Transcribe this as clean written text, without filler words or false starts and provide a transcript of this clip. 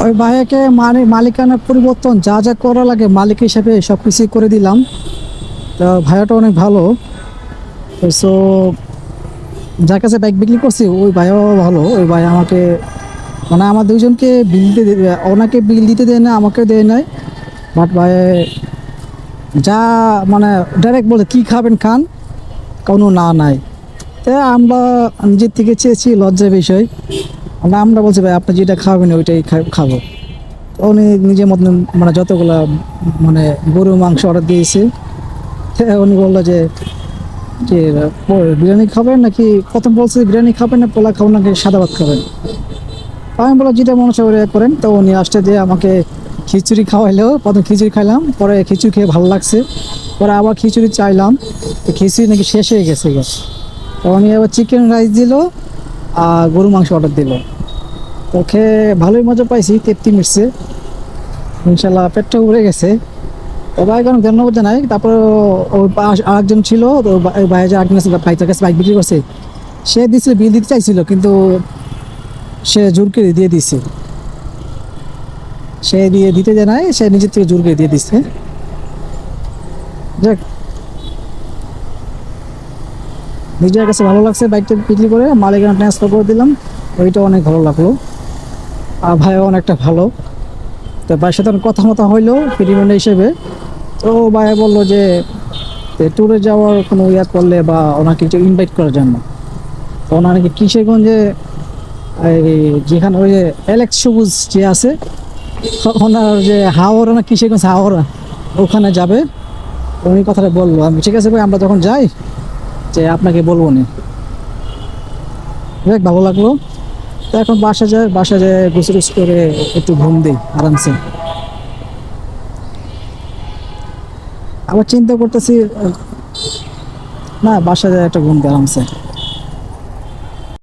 ওই ভাইয়াকে মানে মালিকানার পরিবর্তন যা যা করা লাগে মালিক হিসেবে সব কিছুই করে দিলাম। তা ভাইয়াটা অনেক ভালো। সো যার কাছে বাইক বিক্রি করছি ওই ভাইয়াও ভালো। ওই ভাই আমাকে মানে আমার দুইজনকে বিল দিতে ওনাকে বিল দিতে দেয় না, আমাকে দেয় নাই। বাট ভাই যা মানে ডাইরেক্ট বলে কী খাবেন খান, কোনো না নাই। তাই আমরা নিজের থেকে চেয়েছি, লজ্জার বিষয়। আমরা বলছি ভাই আপনি যেটা খাবেন ওইটাই খাবো। তো উনি নিজের মতন মানে যতগুলা মানে গরু মাংস অর্ডার দিয়েছে। উনি বললো যে যে বিরিয়ানি খাবেন নাকি, প্রথম বলছে বিরিয়ানি খাবেন না পোলা খাবেন নাকি সাদা ভাত খাবেন। আমি বললাম যেটা মনে হচ্ছে ওটা করেন। তো উনি আসতে দিয়ে আমাকে খিচুড়ি খাওয়াইলো। প্রথম খিচুড়ি খাইলাম, পরে খিচুড়ি খেয়ে ভালো লাগছে, পরে আবার খিচুড়ি চাইলাম, তো খিচুড়ি নাকি শেষ হয়ে গেছে। তো উনি আবার চিকেন রাইস দিল আর গরু মাংস অর্ডার দিল। তো খেয়ে ভালোই মজা পাইছি, তৃপ্তি মিটছে, ইনশাল্লাহ পেটটা উড়ে গেছে। তো ভাই কোনো ধন্যবাদ জানাই। তারপর ওই আরেকজন ছিল, তো ওই ভাই যে আরেকজন আছে বাইকের কাছে বাইক বিক্রি করছে, সে দিছিল বিল দিতে চাইছিল কিন্তু সে জোর করে দিয়ে দিছে। সে দিয়ে দিতে দেয় নাই, সে নিজের থেকে জোর করে দিয়ে দিচ্ছে। যাক, নিজের কাছে ভালো লাগছে বাইকটা বিক্রি করে মালিকানা ট্রান্সফার করে দিলাম, ওইটা অনেক ভালো লাগলো। আর ভাইও অনেকটা ভালো। তো ভাইয়ের সাথে কথা মতো হইলো পেরিমেন্ট হিসেবে। তো ভাই বললো যে ট্যুরে যাওয়ার কোনো ইয়া করলে বা ওনাকে কিছু ইনভাইট করার জন্য। তো ওনার নাকি কিশোরগঞ্জে এই যেখানে ওই যে অ্যালেক্স সবুজ যে আছে, ওনার যে হাওড়া না কিশোরগঞ্জ হাওড়া, ওখানে যাবে। উনি কথাটা বললো, আমি ঠিক আছে ভাই আমরা যখন যাই যে আপনাকে বলবো না। দেখ ভালো লাগলো। তো এখন বাসা যায় গোসল করে একটু ঘুম দিই আরামসে। আবার চিন্তা করতেছি না, বাসা যায় একটা ঘুম দিই আরামসে।